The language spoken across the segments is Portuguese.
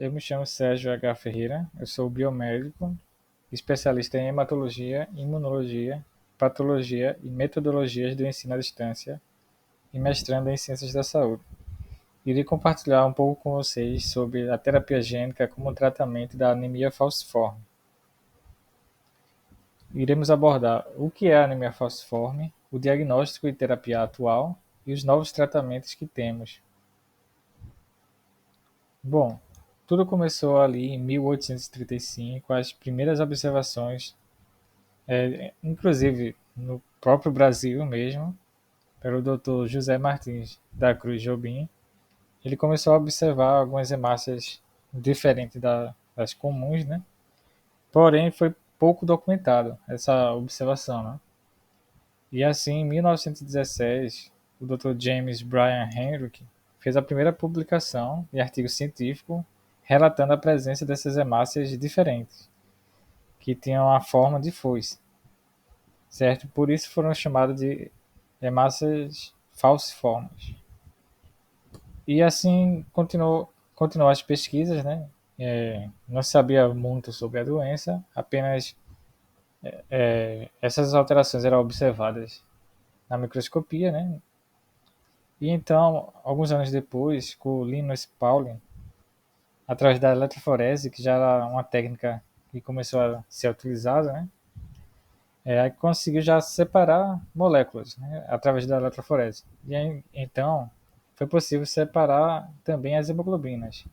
eu me chamo Sérgio H. Ferreira, eu sou biomédico, especialista em hematologia, imunologia, patologia e metodologias do ensino à distância e mestrando em ciências da saúde. Irei compartilhar um pouco com vocês sobre a terapia gênica como tratamento da anemia falciforme. Iremos abordar o que é a anemia falciforme, o diagnóstico e terapia atual e os novos tratamentos que temos. Bom, tudo começou ali em 1835, as primeiras observações, inclusive no próprio Brasil mesmo, pelo Dr. José Martins da Cruz Jobim. Ele começou a observar algumas hemácias diferentes das comuns, né? Porém, foi pouco documentado essa observação, né? E assim, em 1916, o Dr. James Bryan Henrique fez a primeira publicação de artigo científico relatando a presença dessas hemácias diferentes, que tinham a forma de foice, certo? Por isso foram chamadas de hemácias falciformes. E assim continuou as pesquisas, né? Não se sabia muito sobre a doença, apenas essas alterações eram observadas na microscopia, né? E então, alguns anos depois, com o Linus Pauling, através da eletroforese, que já era uma técnica que começou a ser utilizada, né? Aí conseguiu já separar moléculas, né? Através da eletroforese. E aí, então, foi possível separar também as hemoglobinas.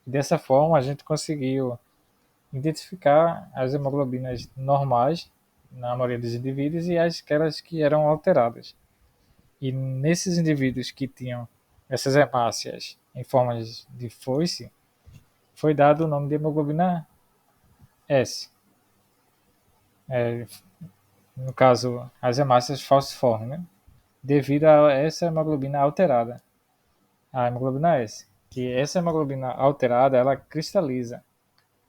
E dessa forma, a gente conseguiu identificar as hemoglobinas normais, na maioria dos indivíduos, e aquelas que eram alteradas. E nesses indivíduos que tinham essas hemácias em formas de foice, foi dado o nome de hemoglobina S. É, no caso, as hemácias falciformes, né? Devido a essa hemoglobina alterada, a hemoglobina S. Que essa hemoglobina alterada, ela cristaliza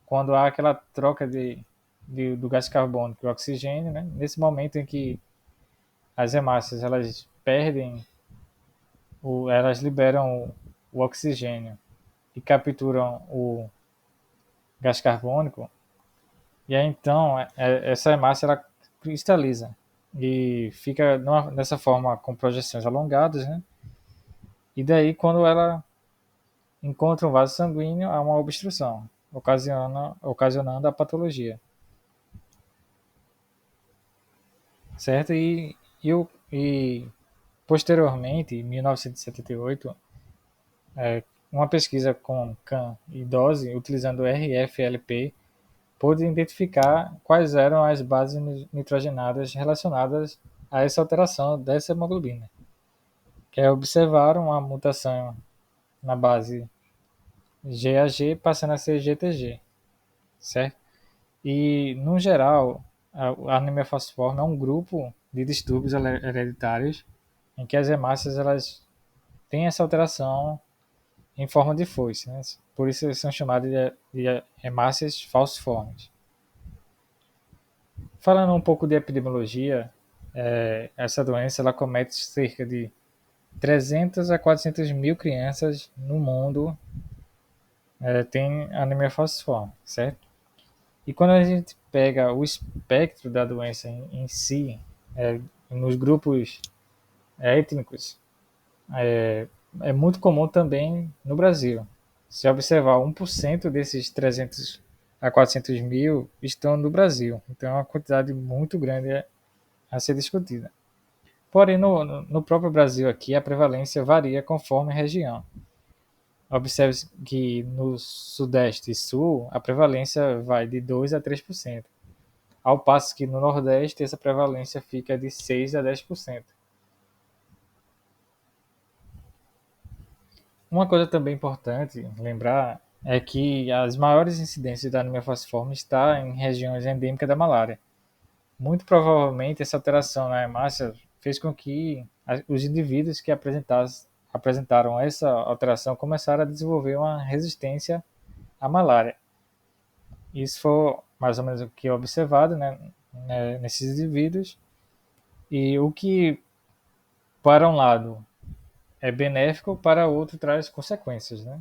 quando há aquela troca do gás carbônico e oxigênio, né? Nesse momento em que as hemácias elas perdem, elas liberam o oxigênio e capturam o gás carbônico, e aí então essa hemácia ela cristaliza e fica dessa forma com projeções alongadas, né? E daí quando ela encontra um vaso sanguíneo há uma obstrução, ocasionando a patologia, certo? E posteriormente, em 1978, uma pesquisa com CAN e dose utilizando RFLP pôde identificar quais eram as bases nitrogenadas relacionadas a essa alteração dessa hemoglobina, que observaram a mutação na base GAG passando a ser GTG, certo? E, no geral, a anemia falciforme é um grupo de distúrbios hereditários em que as hemácias elas têm essa alteração em forma de foice, né? Por isso eles são chamados de hemácias falciformes. Falando um pouco de epidemiologia, essa doença ela comete cerca de 300 a 400 mil crianças no mundo tem anemia falciforme, certo? E quando a gente pega o espectro da doença em si, nos grupos étnicos, é, é muito comum também no Brasil. Se observar, 1% desses 300 a 400 mil estão no Brasil. Então é uma quantidade muito grande a ser discutida. Porém, no próprio Brasil aqui, a prevalência varia conforme a região. Observe que no Sudeste e Sul, a prevalência vai de 2 a 3%, ao passo que no Nordeste essa prevalência fica de 6 a 10%. Uma coisa também importante lembrar é que as maiores incidências da anemia falciforme está em regiões endêmicas da malária. Muito provavelmente essa alteração na hemácia fez com que os indivíduos que apresentaram essa alteração começaram a desenvolver uma resistência à malária. Isso foi mais ou menos o que é observado, nesses indivíduos. E o que, para um lado, é benéfico, para outro traz consequências, né?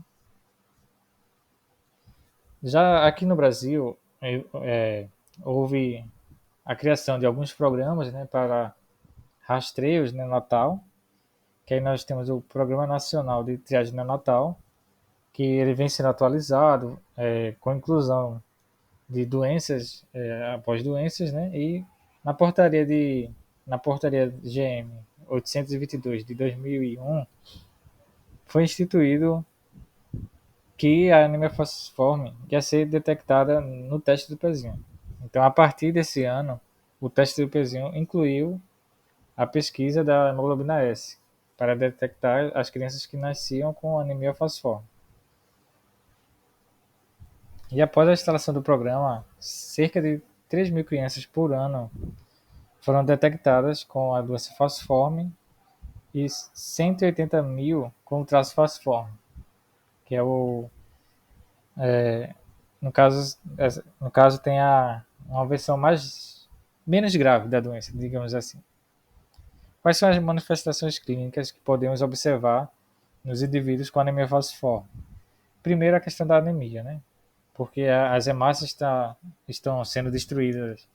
Já aqui no Brasil, houve a criação de alguns programas, né, para rastreios neonatal, que aí nós temos o Programa Nacional de Triagem Neonatal, que ele vem sendo atualizado com inclusão de doenças após doenças, né? E na portaria de na portaria GM 822 de 2001 foi instituído que a anemia falciforme ia ser detectada no teste do pezinho. Então, a partir desse ano, o teste do pezinho incluiu a pesquisa da hemoglobina S para detectar as crianças que nasciam com anemia falciforme. E após a instalação do programa, cerca de 3.000 crianças por ano foram detectadas com a doença falciforme e 180.000 com o traço falciforme, que é o no caso tem uma versão mais menos grave da doença, digamos assim. Quais são as manifestações clínicas que podemos observar nos indivíduos com anemia falciforme? Primeiro, a questão da anemia, né? Porque as hemácias estão sendo destruídas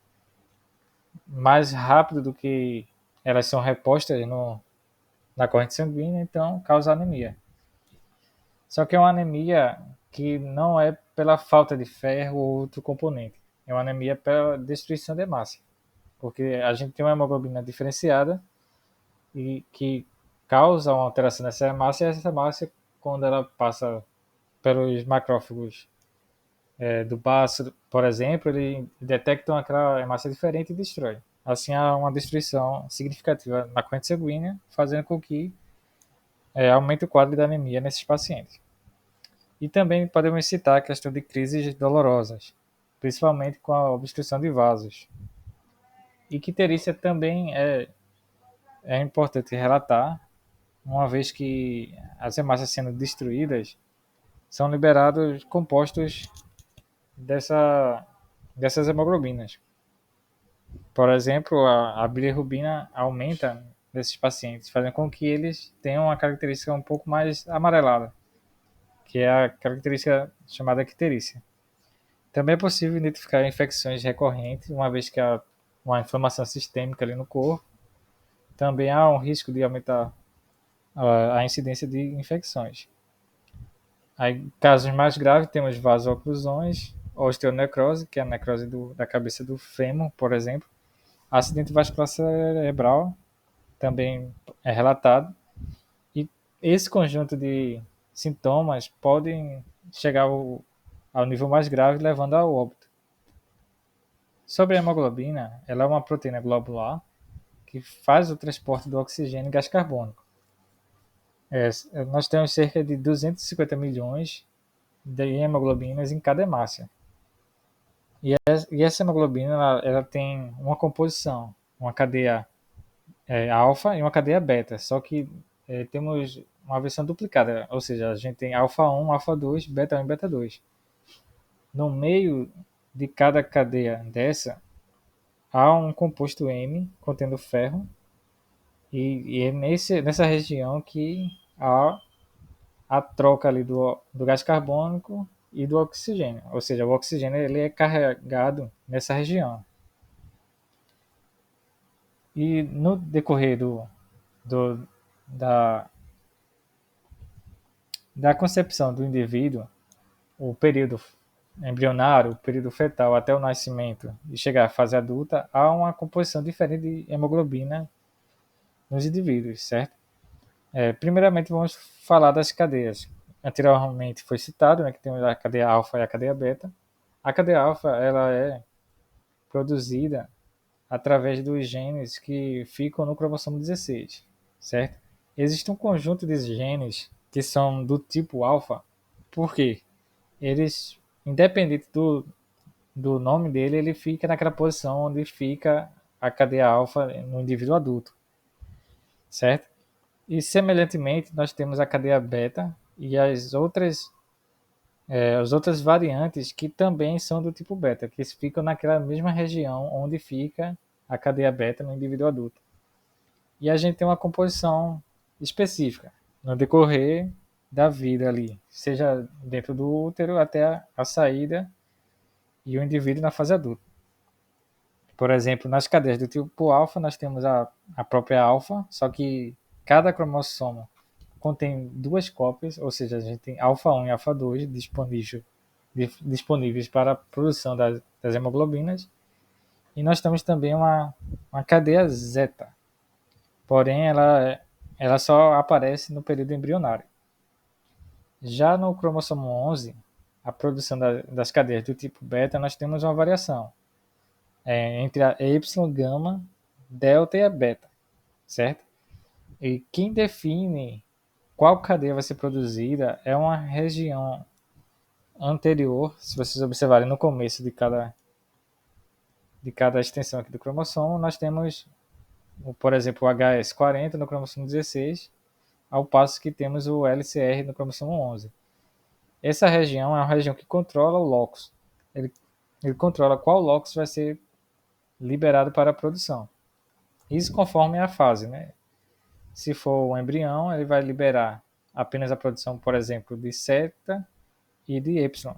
mais rápido do que elas são repostas na corrente sanguínea, então causa anemia. Só que é uma anemia que não é pela falta de ferro ou outro componente. É uma anemia pela destruição de hemácia. Porque a gente tem uma hemoglobina diferenciada e que causa uma alteração nessa hemácia, e essa hemácia, quando ela passa pelos macrófagos do baço, por exemplo, eles detectam aquela hemácia diferente e destrói. Assim, há uma destruição significativa na corrente sanguínea, fazendo com que aumente o quadro de anemia nesses pacientes. E também podemos citar a questão de crises dolorosas, principalmente com a obstrução de vasos. E que icterícia também é importante relatar, uma vez que as hemácias sendo destruídas, são liberados compostos dessas hemoglobinas. Por exemplo, a bilirrubina aumenta nesses pacientes, fazendo com que eles tenham uma característica um pouco mais amarelada, que é a característica chamada icterícia. Também é possível identificar infecções recorrentes, uma vez que há uma inflamação sistêmica ali no corpo. Também há um risco de aumentar a incidência de infecções. Aí, casos mais graves, temos vasoclusões, osteonecrose, que é a necrose da cabeça do fêmur, por exemplo. Acidente vascular cerebral também é relatado. E esse conjunto de sintomas podem chegar ao nível mais grave, levando ao óbito. Sobre a hemoglobina, ela é uma proteína globular que faz o transporte do oxigênio e gás carbônico. Nós temos cerca de 250 milhões de hemoglobinas em cada hemácia. E essa hemoglobina ela tem uma composição, uma cadeia alfa e uma cadeia beta, só que temos uma versão duplicada, ou seja, a gente tem alfa 1, alfa 2, beta 1 e beta 2. No meio de cada cadeia dessa, há um composto M contendo ferro, e é nessa região que há a troca ali do gás carbônico e do oxigênio, ou seja, o oxigênio ele é carregado nessa região. E no decorrer do, da, da concepção do indivíduo, o período embrionário, o período fetal até o nascimento e chegar à fase adulta, há uma composição diferente de hemoglobina nos indivíduos, certo? Primeiramente, vamos falar das cadeias. Anteriormente foi citado, né, que tem a cadeia alfa e a cadeia beta. A cadeia alfa ela é produzida através dos genes que ficam no cromossomo 16, certo? Existe um conjunto de genes que são do tipo alfa, porque eles, independente do nome dele, ele fica naquela posição onde fica a cadeia alfa no indivíduo adulto, certo? E semelhantemente, nós temos a cadeia beta e as outras variantes que também são do tipo beta, que ficam naquela mesma região onde fica a cadeia beta no indivíduo adulto. E a gente tem uma composição específica. No decorrer da vida ali, seja dentro do útero até a saída e o indivíduo na fase adulta. Por exemplo, nas cadeias do tipo alfa, nós temos a própria alfa, só que cada cromossomo contém duas cópias, ou seja, a gente tem alfa 1 e alfa 2 disponíveis para a produção das hemoglobinas, e nós temos também uma cadeia zeta, porém ela só aparece no período embrionário. Já no cromossomo 11, a produção das cadeias do tipo beta, nós temos uma variação entre a Y, gama, delta e a beta, certo? E quem define qual cadeia vai ser produzida é uma região anterior, se vocês observarem no começo de cada extensão aqui do cromossomo, nós temos, por exemplo, o HS40 no cromossomo 16, ao passo que temos o LCR no cromossomo 11. Essa região é uma região que controla o locus. Ele, ele controla qual locus vai ser liberado para a produção. Isso conforme a fase, né? Se for um embrião, ele vai liberar apenas a produção, por exemplo, de zeta e de Y,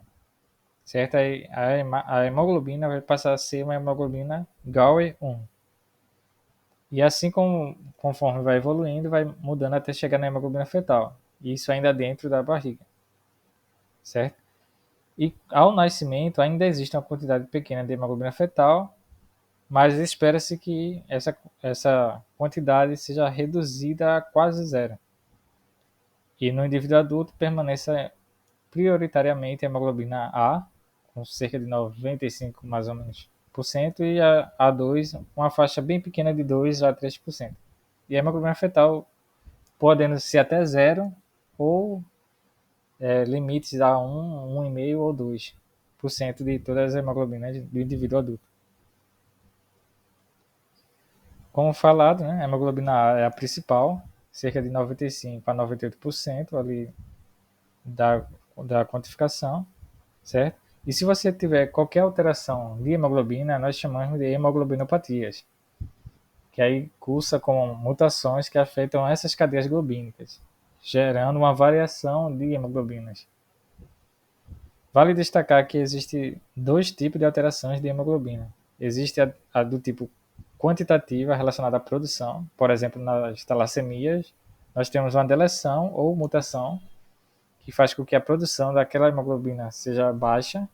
certo? Aí a hemoglobina vai passar a ser uma hemoglobina Galway 1. E assim conforme vai evoluindo, vai mudando até chegar na hemoglobina fetal. Isso ainda dentro da barriga, certo? E ao nascimento ainda existe uma quantidade pequena de hemoglobina fetal, mas espera-se que essa quantidade seja reduzida a quase zero. E no indivíduo adulto permaneça prioritariamente a hemoglobina A, com cerca de 95 mais ou menos por cento, e a A2, uma faixa bem pequena de 2 a 3%. E a hemoglobina fetal podendo ser até zero ou limites a 1, 1,5 ou 2% de todas as hemoglobinas do indivíduo adulto. Como falado, né, a hemoglobina A é a principal, cerca de 95 a 98% ali da quantificação, certo? E se você tiver qualquer alteração de hemoglobina, nós chamamos de hemoglobinopatias, que aí cursa com mutações que afetam essas cadeias globínicas, gerando uma variação de hemoglobinas. Vale destacar que existe dois tipos de alterações de hemoglobina. Existe a do tipo quantitativa relacionada à produção, por exemplo, nas talassemias, nós temos uma deleção ou mutação que faz com que a produção daquela hemoglobina seja baixa,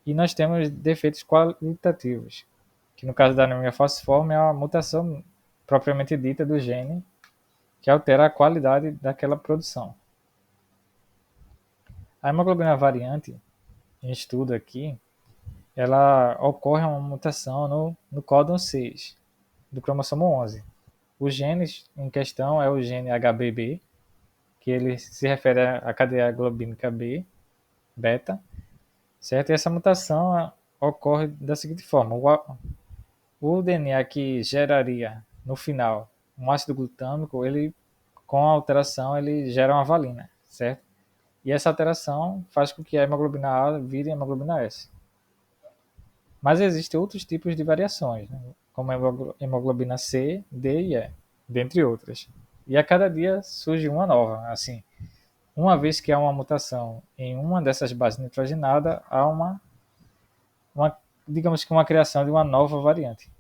e nós temos defeitos qualitativos, que no caso da anemia falciforme é uma mutação propriamente dita do gene que altera a qualidade daquela produção. A hemoglobina variante, em estudo aqui, ela ocorre uma mutação no códon 6 do cromossomo 11. O gene em questão é o gene HBB, que ele se refere à cadeia globínica B, beta, certo? E essa mutação ocorre da seguinte forma: o DNA que geraria no final um ácido glutâmico, ele com a alteração ele gera uma valina, certo? E essa alteração faz com que a hemoglobina A vire hemoglobina S. Mas existem outros tipos de variações, né? Como a hemoglobina C, D e E, dentre outras. E a cada dia surge uma nova. Assim, uma vez que há uma mutação em uma dessas bases nitrogenadas, há digamos que uma criação de uma nova variante.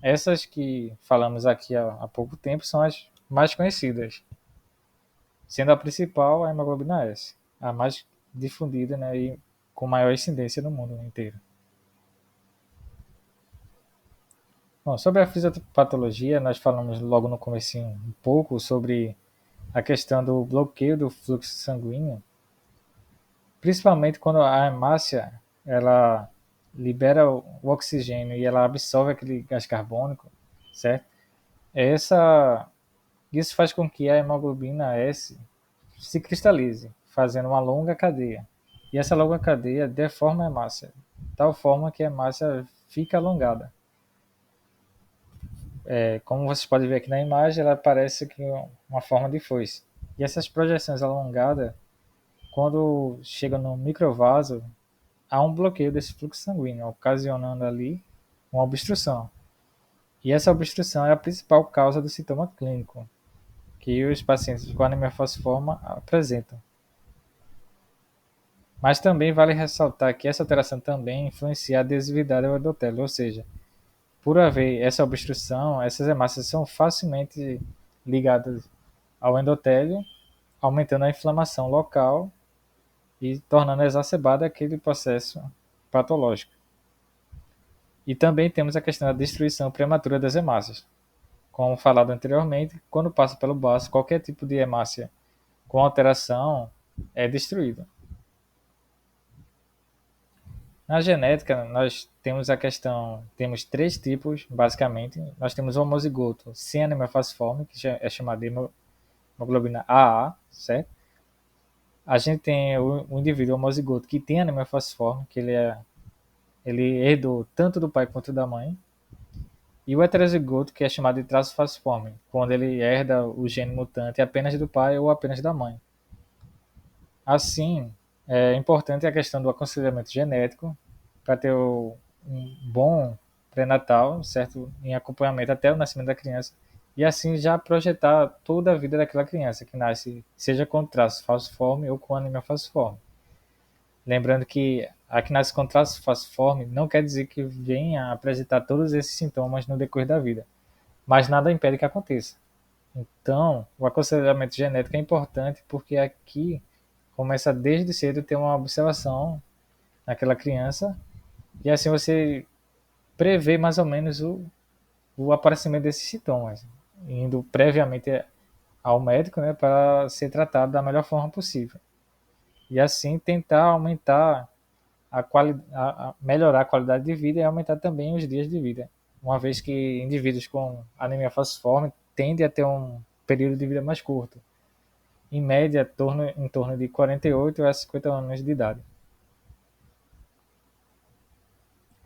Essas que falamos aqui há pouco tempo são as mais conhecidas, sendo a principal a hemoglobina S, a mais difundida, né, e com maior incidência no mundo inteiro. Bom, sobre a fisiopatologia, nós falamos logo no comecinho um pouco sobre a questão do bloqueio do fluxo sanguíneo, principalmente quando a hemácia ela libera o oxigênio e ela absorve aquele gás carbônico, certo? Isso faz com que a hemoglobina S se cristalize, fazendo uma longa cadeia. E essa longa cadeia deforma a hemácia, de tal forma que a hemácia fica alongada. Como vocês podem ver aqui na imagem, ela parece que uma forma de foice. E essas projeções alongadas, quando chegam no microvaso, há um bloqueio desse fluxo sanguíneo, ocasionando ali uma obstrução. E essa obstrução é a principal causa do sintoma clínico, que os pacientes com anemia falciforme apresentam. Mas também vale ressaltar que essa alteração também influencia a adesividade ao endotélio, ou seja, por haver essa obstrução, essas hemácias são facilmente ligadas ao endotélio, aumentando a inflamação local e tornando exacerbado aquele processo patológico. E também temos a questão da destruição prematura das hemácias. Como falado anteriormente, quando passa pelo baço, qualquer tipo de hemácia com alteração é destruída. Na genética, nós temos a questão, temos três tipos, basicamente. Nós temos o homozigoto sem anemia falciforme, que é chamado de hemoglobina AA, certo? A gente tem o indivíduo homozigoto que tem anemia falciforme, que ele herdou tanto do pai quanto da mãe. E o heterozigoto, que é chamado de traço falciforme, quando ele herda o gene mutante apenas do pai ou apenas da mãe. Assim, é importante a questão do aconselhamento genético para ter um bom pré-natal, certo? Em acompanhamento até o nascimento da criança. E assim já projetar toda a vida daquela criança que nasce, seja com traço falciforme ou com anemia falciforme. Lembrando que a que nasce com traço falciforme não quer dizer que venha a apresentar todos esses sintomas no decorrer da vida, mas nada impede que aconteça. Então, o aconselhamento genético é importante porque aqui começa desde cedo a ter uma observação naquela criança e assim você prevê mais ou menos o aparecimento desses sintomas, indo previamente ao médico, né, para ser tratado da melhor forma possível. E assim tentar aumentar melhorar a qualidade de vida e aumentar também os dias de vida, uma vez que indivíduos com anemia falciforme tendem a ter um período de vida mais curto, em média em torno de 48 a 50 anos de idade.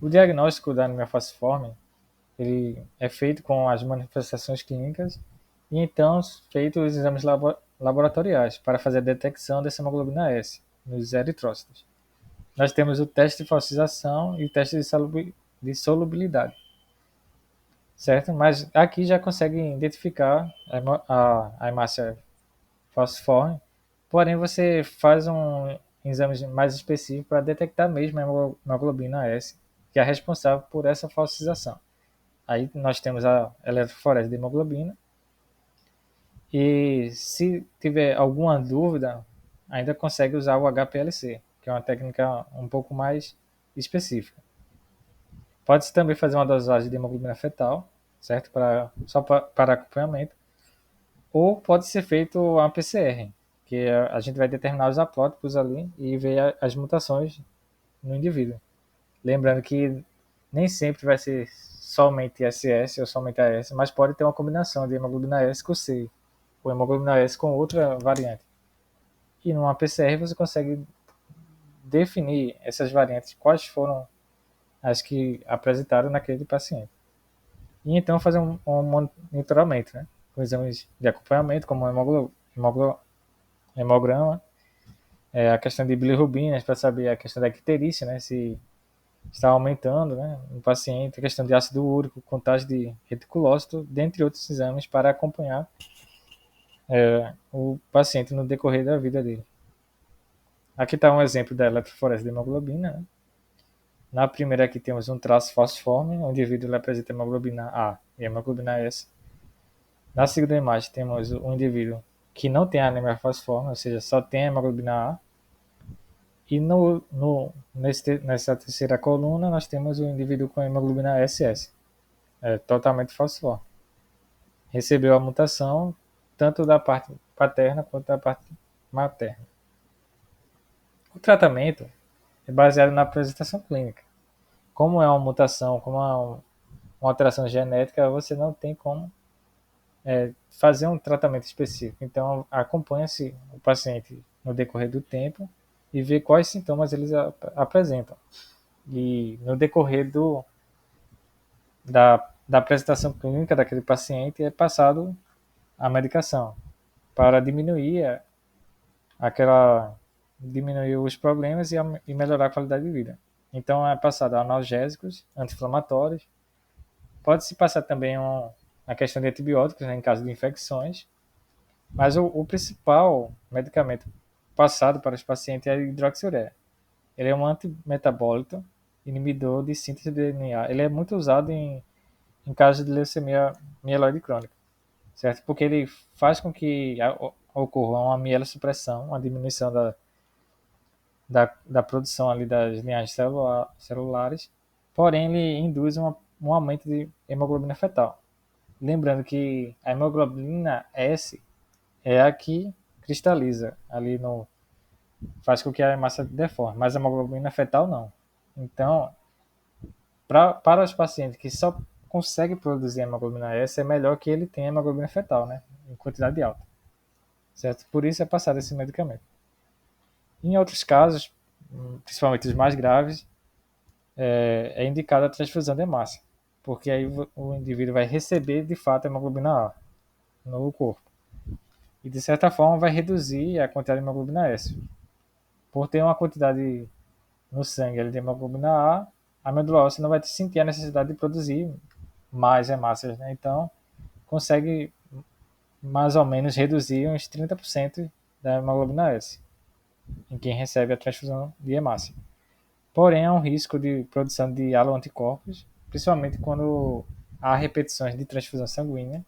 O diagnóstico da anemia falciforme ele é feito com as manifestações clínicas e então feitos os exames laboratoriais para fazer a detecção dessa hemoglobina S nos eritrócitos. Nós temos o teste de falsização e o teste de solubilidade, certo? Mas aqui já consegue identificar a hemácia falciforme, porém você faz um exame mais específico para detectar mesmo a hemoglobina S, que é responsável por essa falsização. Aí nós temos a eletroforese de hemoglobina e se tiver alguma dúvida, ainda consegue usar o HPLC, que é uma técnica um pouco mais específica. Pode-se também fazer uma dosagem de hemoglobina fetal, certo? Só para acompanhamento. Ou pode ser feito uma PCR, que a gente vai determinar os haplótipos ali e ver as mutações no indivíduo. Lembrando que nem sempre vai ser somente SS ou somente AS, mas pode ter uma combinação de hemoglobina S com C, ou hemoglobina S com outra variante. E numa PCR você consegue definir essas variantes, quais foram as que apresentaram naquele paciente. E então fazer um monitoramento, né? Com exames de acompanhamento, como hemograma, a questão de bilirrubinas, para saber a questão da icterícia, né? Se está aumentando, né? No paciente, a questão de ácido úrico, contagem de reticulócito, dentre outros exames para acompanhar o paciente no decorrer da vida dele. Aqui está um exemplo da eletroforese de hemoglobina, né? Na primeira aqui temos um traço falciforme, o indivíduo apresenta hemoglobina A e hemoglobina S. Na segunda imagem temos um indivíduo que não tem anemia falciforme, ou seja, só tem hemoglobina A. E nessa terceira coluna nós temos o indivíduo com hemoglobina SS, totalmente falciforme. Recebeu a mutação tanto da parte paterna quanto da parte materna. O tratamento é baseado na apresentação clínica. Como é uma mutação, como é uma alteração genética, você não tem como fazer um tratamento específico. Então, acompanha-se o paciente no decorrer do tempo e vê quais sintomas eles apresentam. E no decorrer da apresentação clínica daquele paciente é passado a medicação para diminuir os problemas e melhorar a qualidade de vida. Então é passado analgésicos, anti-inflamatórios. Pode-se passar também a questão de antibióticos, né, em caso de infecções. Mas o principal medicamento passado para os pacientes é a hidroxiureia. Ele é um antimetabólito, inibidor de síntese de DNA. Ele é muito usado em casos de leucemia mieloide crônica, certo? Porque ele faz com que ocorra uma mielossupressão, uma diminuição da produção ali das linhagens celulares, porém ele induz um aumento de hemoglobina fetal. Lembrando que a hemoglobina S é a que cristaliza ali no, faz com que a hemácia deforme, mas a hemoglobina fetal não. Então, para os pacientes que só conseguem produzir hemoglobina S, é melhor que ele tenha hemoglobina fetal, né, em quantidade alta, certo? Por isso é passado esse medicamento. Em outros casos, principalmente os mais graves, é indicada a transfusão de hemácia, porque aí o indivíduo vai receber de fato a hemoglobina A no corpo. E de certa forma vai reduzir a quantidade de hemoglobina S. Por ter uma quantidade no sangue de hemoglobina a medula óssea não vai sentir a necessidade de produzir mais hemácias, né? Então consegue mais ou menos reduzir uns 30% da hemoglobina S em quem recebe a transfusão de hemácia. Porém, há um risco de produção de haloanticorpos, principalmente quando há repetições de transfusão sanguínea.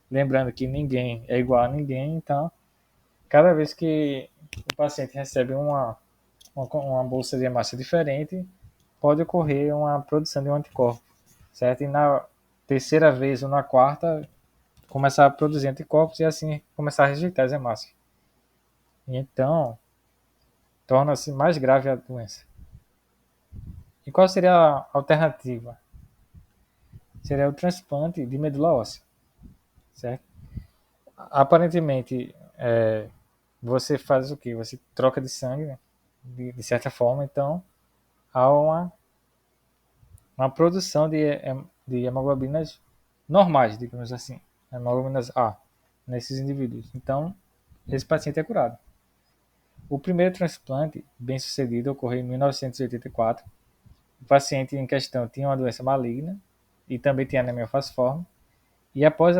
Lembrando que ninguém é igual a ninguém, então, cada vez que o paciente recebe uma bolsa de hemácia diferente, pode ocorrer uma produção de um anticorpo, certo? E na terceira vez ou na quarta, começar a produzir anticorpos e assim começar a rejeitar as hemácias. E então, torna-se mais grave a doença. E qual seria a alternativa? Seria o transplante de medula óssea, certo? Aparentemente, você faz o quê? Você troca de sangue, né? De certa forma, então há uma produção de hemoglobinas normais, digamos assim, hemoglobinas A, nesses indivíduos. Então, esse paciente é curado. O primeiro transplante bem sucedido ocorreu em 1984. O paciente em questão tinha uma doença maligna e também tinha anemia falciforme. E após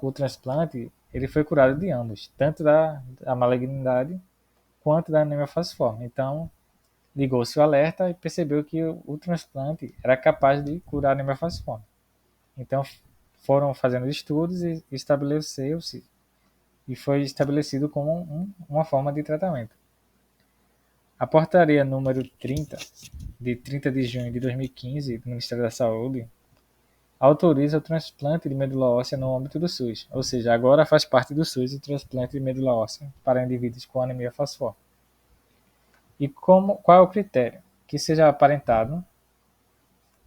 o transplante, ele foi curado de ambos, tanto da malignidade quanto da anemia falciforme. Então, ligou-se o alerta e percebeu que o transplante era capaz de curar a anemia falciforme. Então, foram fazendo estudos e estabeleceu-se e foi estabelecido como uma forma de tratamento. A portaria número 30, de 30 de junho de 2015, do Ministério da Saúde, autoriza o transplante de medula óssea no âmbito do SUS, ou seja, agora faz parte do SUS o transplante de medula óssea para indivíduos com anemia falciforme. E qual é o critério? Que seja aparentado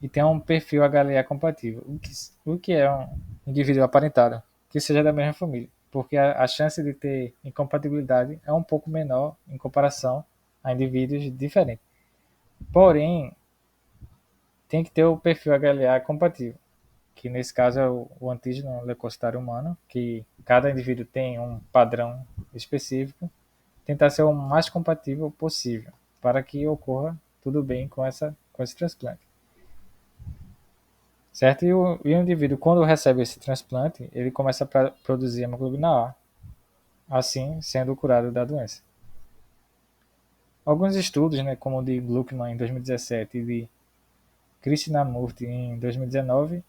e tenha um perfil HLA compatível. O que é um indivíduo aparentado? Que seja da mesma família, porque a chance de ter incompatibilidade é um pouco menor em comparação a indivíduos diferentes. Porém, tem que ter o perfil HLA compatível, que nesse caso é o antígeno leucocitário humano, que cada indivíduo tem um padrão específico, tentar ser o mais compatível possível, para que ocorra tudo bem com esse transplante. Certo? E o indivíduo, quando recebe esse transplante, ele começa a produzir hemoglobina A, assim sendo curado da doença. Alguns estudos, né, como o de Gluckman em 2017 e de Krishnamurti em 2019,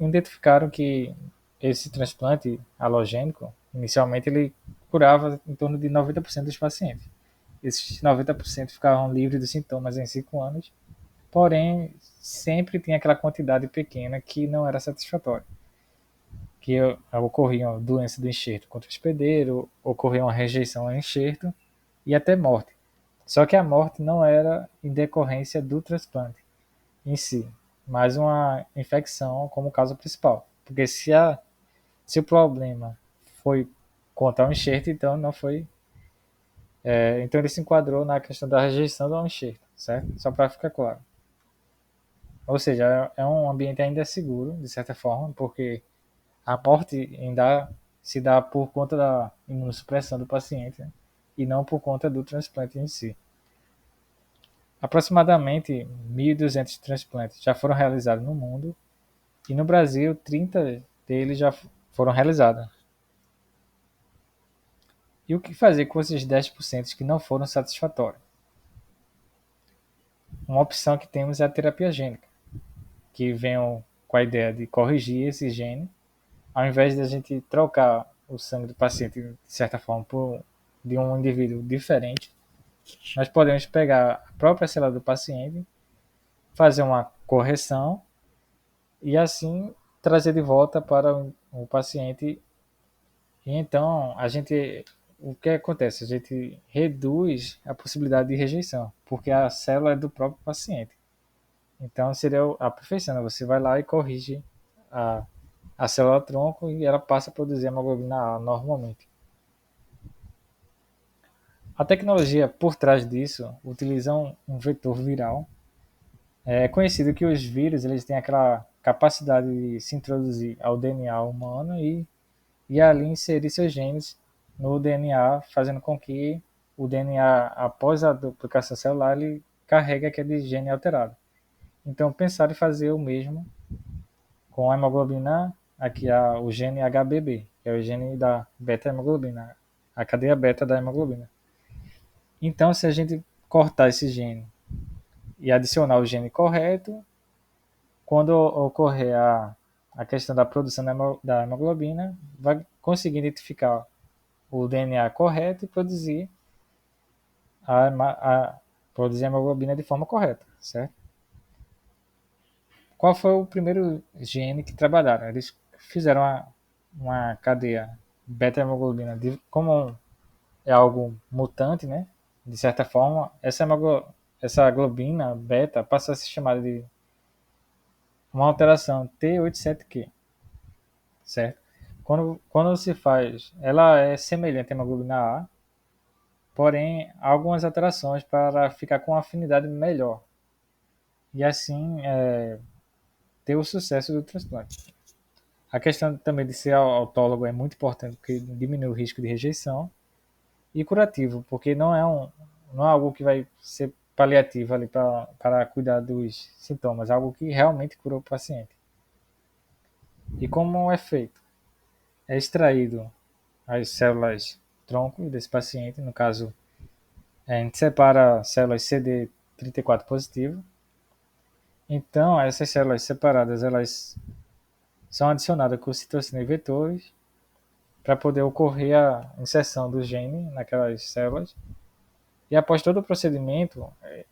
identificaram que esse transplante halogênico, inicialmente ele curava em torno de 90% dos pacientes. Esses 90% ficavam livres de sintomas em 5 anos, porém sempre tinha aquela quantidade pequena que não era satisfatória. Que ocorriam doença do enxerto contra o hospedeiro, ocorria uma rejeição ao enxerto e até morte. Só que a morte não era em decorrência do transplante em si, mas uma infecção como causa principal. Porque se o problema foi contra o enxerto, então não foi. Então ele se enquadrou na questão da rejeição do enxerto, certo? Só para ficar claro. Ou seja, é um ambiente ainda seguro, de certa forma, porque a morte ainda se dá por conta da imunossupressão do paciente, né? E não por conta do transplante em si. Aproximadamente 1.200 transplantes já foram realizados no mundo e no Brasil 30 deles já foram realizados. E o que fazer com esses 10% que não foram satisfatórios? Uma opção que temos é a terapia gênica, que vem com a ideia de corrigir esse gene, ao invés de a gente trocar o sangue do paciente, de certa forma, de um indivíduo diferente, nós podemos pegar a própria célula do paciente, fazer uma correção e assim trazer de volta para o paciente. E então o que acontece? A gente reduz a possibilidade de rejeição, porque a célula é do próprio paciente. Então seria a perfeição, né? Você vai lá e corrige a, a célula tronco e ela passa a produzir hemoglobina A normalmente. A tecnologia por trás disso utiliza um vetor viral. É conhecido que os vírus eles têm aquela capacidade de se introduzir ao DNA humano e ali inserir seus genes no DNA, fazendo com que o DNA, após a duplicação celular, ele carregue aquele gene alterado. Então, pensar em fazer o mesmo com a hemoglobina, aqui o gene HBB, que é o gene da beta-hemoglobina, a cadeia beta da hemoglobina. Então, se a gente cortar esse gene e adicionar o gene correto, quando ocorrer a questão da produção da hemoglobina, vai conseguir identificar o DNA correto e produzir a hemoglobina de forma correta, certo? Qual foi o primeiro gene que trabalharam? Eles fizeram uma cadeia beta-hemoglobina, como é algo mutante, né? De certa forma, essa globina beta passa a ser chamada de uma alteração T87Q, certo? Quando se faz, ela é semelhante à hemoglobina A, porém há algumas alterações para ficar com uma afinidade melhor e assim ter o sucesso do transplante. A questão também de ser autólogo é muito importante porque diminui o risco de rejeição e curativo, porque não é algo que vai ser paliativo ali para cuidar dos sintomas, é algo que realmente cura o paciente. E como é feito? É extraído as células tronco desse paciente, no caso, a gente separa células CD34 positivo. Então, essas células separadas, elas são adicionadas com citocina e vetores para poder ocorrer a inserção do gene naquelas células. E após todo o procedimento,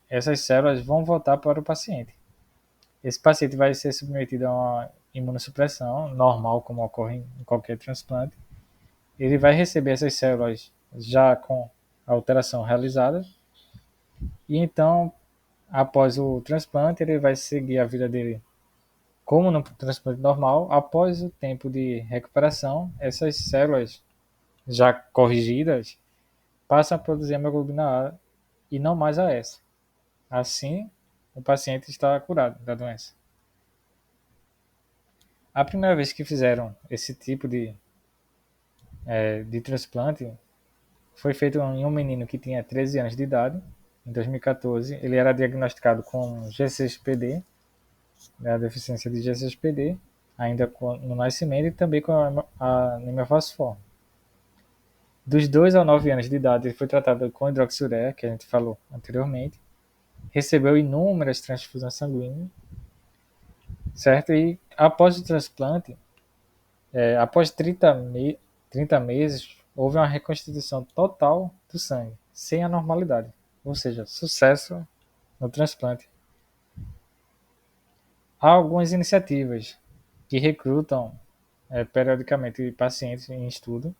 essas células vão voltar para o paciente. Esse paciente vai ser submetido a uma imunossupressão normal, como ocorre em qualquer transplante. Ele vai receber essas células já com a alteração realizada e então, após o transplante, ele vai seguir a vida dele como no transplante normal. Após o tempo de recuperação, essas células já corrigidas passam a produzir a hemoglobina A e não mais a S. Assim, o paciente está curado da doença. A primeira vez que fizeram esse tipo de transplante foi feito em um menino que tinha 13 anos de idade, em 2014. Ele era diagnosticado com G6PD, né, a deficiência de G6PD, ainda no nascimento, e também com a anemia falciforme. Dos 2 aos 9 anos de idade, ele foi tratado com hidroxiureia, que a gente falou anteriormente, recebeu inúmeras transfusões sanguíneas, certo? E após o transplante, após 30 meses, houve uma reconstituição total do sangue, sem anormalidade, ou seja, sucesso no transplante. Há algumas iniciativas que recrutam periodicamente pacientes em estudo,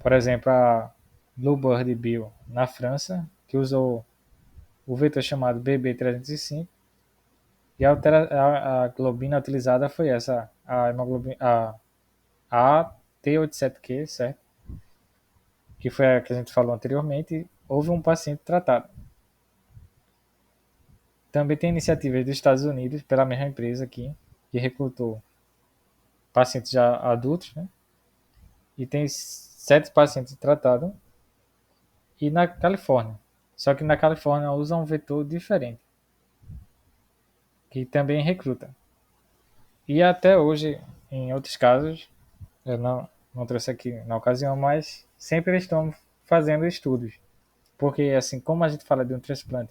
por exemplo, a Bluebird Bio na França, que usou o vetor chamado BB305, e a globina utilizada foi essa, a T87Q, certo? Que foi a que a gente falou anteriormente. Houve um paciente tratado. Também tem iniciativas dos Estados Unidos, pela mesma empresa aqui, que recrutou pacientes já adultos, né? E tem 7 pacientes tratados. E na Califórnia. Só que na Califórnia usa um vetor diferente, que também recruta. E até hoje, em outros casos, eu não trouxe aqui na ocasião, mas sempre eles estão fazendo estudos. Porque, assim, como a gente fala de um transplante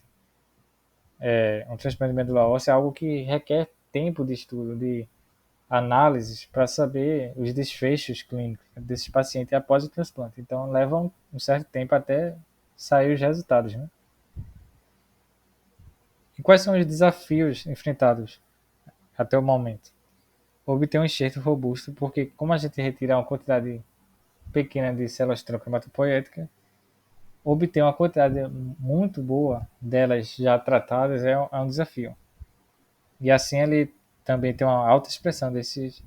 de medula óssea é algo que requer tempo de estudo, de análises, para saber os desfechos clínicos desses pacientes após o transplante. Então, leva um certo tempo até sair os resultados, né? E quais são os desafios enfrentados até o momento? Obter um enxerto robusto, porque como a gente retira uma quantidade pequena de células-tronco hematopoéticas, obter uma quantidade muito boa delas já tratadas é um desafio. E assim ele também tem uma alta expressão dessas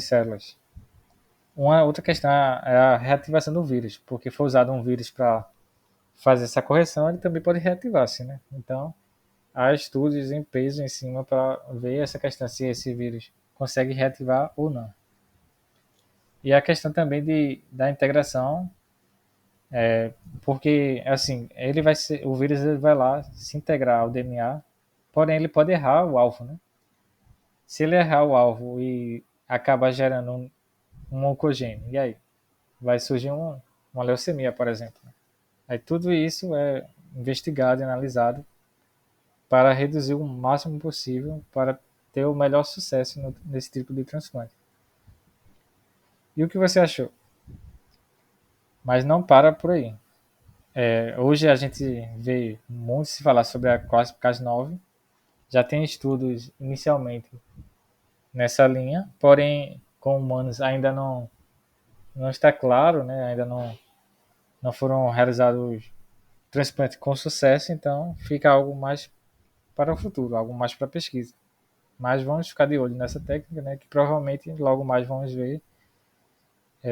células. Uma outra questão é a reativação do vírus, porque foi usado um vírus para fazer essa correção, ele também pode reativar-se, né? Então, há estudos em peso em cima para ver essa questão se esse vírus consegue reativar ou não. E a questão também da integração, porque assim, o vírus ele vai lá se integrar ao DNA, porém ele pode errar o alvo, né? Se ele errar o alvo e acabar gerando um oncogênio, e aí? Vai surgir uma leucemia, por exemplo. Aí tudo isso é investigado e analisado para reduzir o máximo possível para ter o melhor sucesso nesse tipo de transplante. E o que você achou? Mas não para por aí. Hoje a gente vê muito se falar sobre a Cas9. Já tem estudos inicialmente nessa linha, porém com humanos ainda não está claro, né? Ainda não foram realizados transplantes com sucesso, então fica algo mais para o futuro, algo mais para pesquisa. Mas vamos ficar de olho nessa técnica, né? Que provavelmente logo mais vamos ver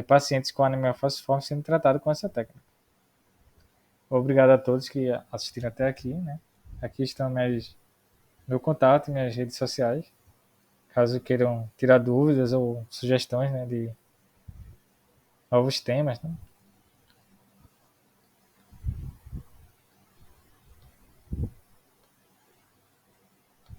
pacientes com anemia falciforme sendo tratados com essa técnica. Obrigado a todos que assistiram até aqui, né? Aqui estão meu contato e minhas redes sociais. Caso queiram tirar dúvidas ou sugestões, né, de novos temas, né?